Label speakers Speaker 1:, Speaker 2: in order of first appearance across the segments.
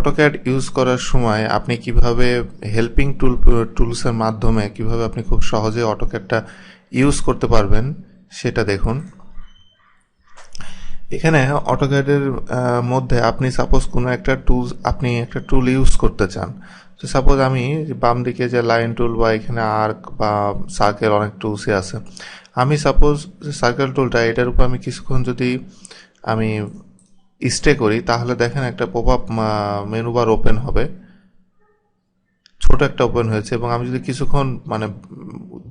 Speaker 1: AutoCAD use করার সময় আপনি কিভাবে হেল্পিং টুলসের মাধ্যমে কিভাবে আপনি খুব সহজে অটোক্যাডটা ইউজ করতে পারবেন সেটা দেখুন। এখানে অটোক্যাডের মধ্যে আপনি সাপোজ কোনো একটা টুল ইউজ করতে চান। তো সাপোজ আমি বাম দিকে যে লাইন টুল বা এখানে আর্ক বা সার্কেল অনেক টুলসই আছে, আমি সাপোজ সার্কেল টুলটা এটার উপর আমি কিছুক্ষণ যদি আমি স্টে করি তাহলে দেখেন একটা pop up menu bar open হবে, ছোট একটা ওপেন হয়েছে, এবং আমি যদি কিছুক্ষণ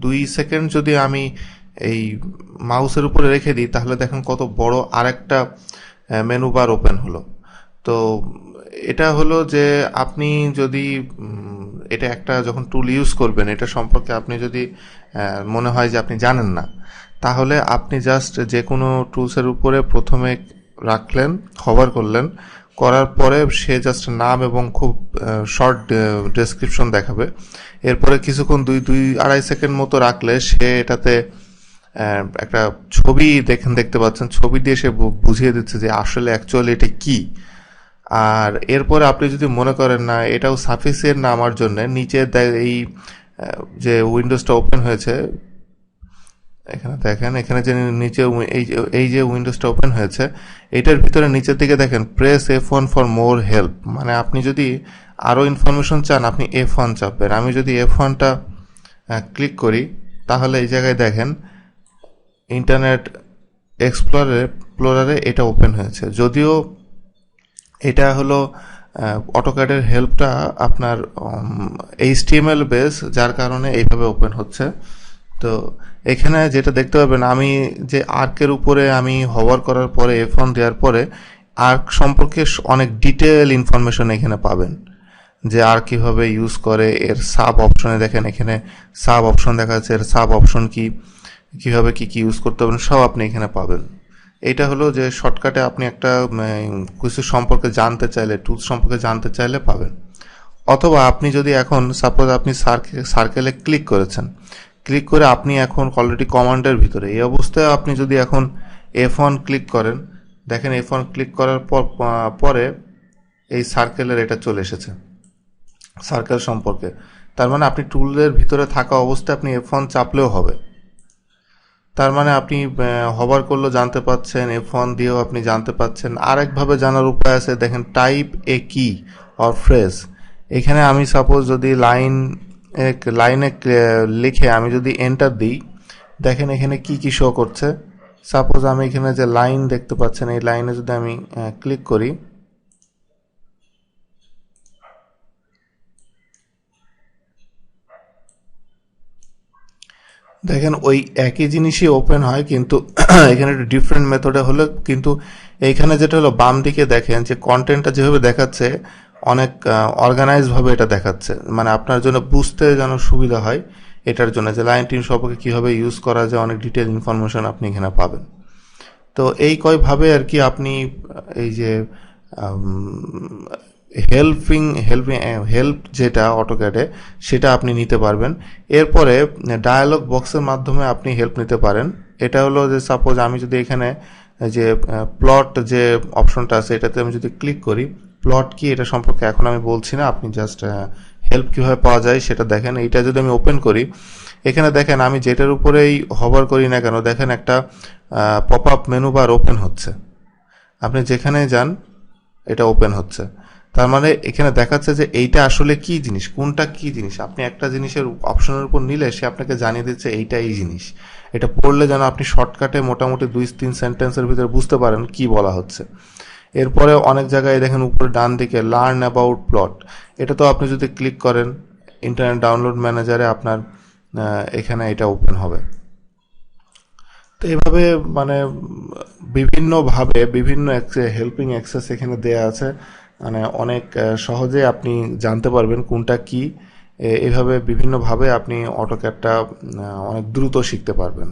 Speaker 1: 2 সেকেন্ড যদি আমি এই মাউসের উপরে রেখে দিই তাহলে দেখেন কত বড় আরেকটা মেনু বার ওপেন হলো। তো এটা হলো যে আপনি যদি এটা একটা যখন টুল ইউজ করবেন এটা সম্পর্কে আপনি যদি মনে হয় যে আপনি জানেন না, তাহলে আপনি জাস্ট যে কোনো টুলসের উপরে প্রথমে রাখলেন, হভার করলেন, করার পরে সে জাস্ট নাম এবং খুব শর্ট ডেসক্রিপশন দেখাবে। এরপরে কিছুক্ষণ 2-2.5 সেকেন্ড মতো রাখলে সে এটাতে একটা ছবি দেখতে পাচ্ছেন, ছবি দিয়ে সে বুঝিয়ে দিচ্ছে যে আসলে অ্যাকচুয়ালি এটা কি। আর এরপরে আপনি যদি মনে করেন না এটাও সাফিসিয়েন্ট না আমার জন্য, নিচে এই যে উইন্ডোজটা ওপেন হয়েছে এখানে দেখেন, এখানে যে নিচে এই যে উইন্ডোজটা ওপেন হয়েছে এটার ভিতরে নিচের দিকে দেখেন press F1 for more help, মানে আপনি যদি আরও ইনফরমেশন চান আপনি F1 চাপবেন। আমি যদি F1টা ক্লিক করি তাহলে এই জায়গায় দেখেন ইন্টারনেট এক্সপ্লোরারে এটা ওপেন হয়েছে। যদিও এটা হলো অটোক্যাডের হেল্পটা আপনার HTML বেস, যার কারণে এইভাবে ওপেন হচ্ছে। তো এখানে যেটা দেখতে পাবেন, আমি যে আর্কের উপরে আমি হভার করার পরে F1 দেওয়ার পরে আর্ক সম্পর্কে অনেক ডিটেল ইনফরমেশন এখানে পাবেন, যে আর কিভাবে ইউজ করে। এর সাব অপশনে দেখেন এখানে সাব অপশন দেখা যাচ্ছে, এর সাব অপশন কি, কিভাবে কি ইউজ করতে পারবেন সব আপনি এখানে পাবেন। এটা হলো যে শর্টকাটে আপনি একটা কিছু সম্পর্কে জানতে চাইলে, টুলস সম্পর্কে জানতে চাইলে পাবেন। অথবা আপনি যদি এখন সাপোজ আপনি সার্কেলে ক্লিক করেছেন, ক্লিক করে আপনি এখন অলরেডি কমান্ডের ভিতরে, এই অবস্থায় আপনি যদি এখন F1 ক্লিক করেন, দেখেন F1 ক্লিক করার পরে এই সার্কেলের এটা চলে এসেছে সার্কেল সম্পর্কে। তার মানে আপনি টুলের ভিতরে থাকা অবস্থায় আপনি F1 চাপলেও হবে। তার মানে আপনি হভার করলেও জানতে পাচ্ছেন, F1 দিয়েও আপনি জানতে পাচ্ছেন। আরেকভাবে জানার উপায় আছে, দেখেন টাইপ এ কি অর ফ্রেজ। এখানে আমি সাপোজ যদি লাইনে লিখে আমি যদি এন্টার দিই, দেখেন এখানে কি শো করছে। সাপোজ আমি এখানে যে লাইন দেখতে পাচ্ছেন এই লাইনে যদি আমি ক্লিক করি, দেখেন ওই একই জিনিসই ওপেন হয়, কিন্তু এখানে একটু ডিফারেন্ট মেথডে হলো। কিন্তু এইখানে যেটা হলো বাম দিকে দেখেন যে কন্টেন্টটা যেভাবে দেখাচ্ছে অনেক অর্গানাইজ ভাবে এটা দেখাচ্ছে, মানে আপনার জন্য বুঝতে যেন সুবিধা হয়, এটার জন্য যে লাইন টিন সম্পর্কে কীভাবে ইউজ করা যায় অনেক ডিটেল ইনফরমেশন আপনি এখানে পাবেন। তো এই কয়ভাবে আর কি আপনি এই যে হেল্প যেটা অটোক্যাডে সেটা আপনি নিতে পারবেন। এরপরে ডায়ালগ বক্সের মাধ্যমে আপনি হেল্প নিতে পারেন। এটা হলো যে সাপোজ আমি যদি এখানে যে প্লট যে অপশনটা আছে এটাতে আমি যদি ক্লিক করি, প্লট কি এটা সম্পর্কে এখন আমি বলছি না, আপনি জাস্ট হেল্প কীভাবে পাওয়া যায় সেটা দেখেন। এইটা যদি আমি ওপেন করি, এখানে দেখেন আমি যেটার উপরেই হভার করি না কেন দেখেন একটা pop up menu bar open হচ্ছে। আপনি যেখানে যান এটা ওপেন হচ্ছে। তার মানে এখানে দেখাচ্ছে যে এইটা আসলে কি জিনিস, কোনটা কি জিনিস। আপনি একটা জিনিসের অপশনের উপর নিলে সে আপনাকে জানিয়ে দিচ্ছে এইটা এই জিনিস। এটা পড়লে যেন আপনি শর্টকাটে মোটামুটি 2-3 সেন্টেন্সের ভিতরে বুঝতে পারেন কি বলা হচ্ছে। এরপরে অনেক জায়গায় দেখেন উপরে ডান দিকে লার্ন অ্যাবাউট প্লট, এটা তো আপনি যদি ক্লিক করেন ইন্টারনেট ডাউনলোড ম্যানেজারে আপনার এখানে এটা ওপেন হবে। তো এইভাবে মানে বিভিন্নভাবে বিভিন্ন হেল্পিং অ্যাক্সেস এখানে দেয়া আছে, মানে অনেক সহজে আপনি জানতে পারবেন কোনটা কি। এভাবে বিভিন্নভাবে আপনি অটোক্যাডটা অনেক দ্রুত শিখতে পারবেন।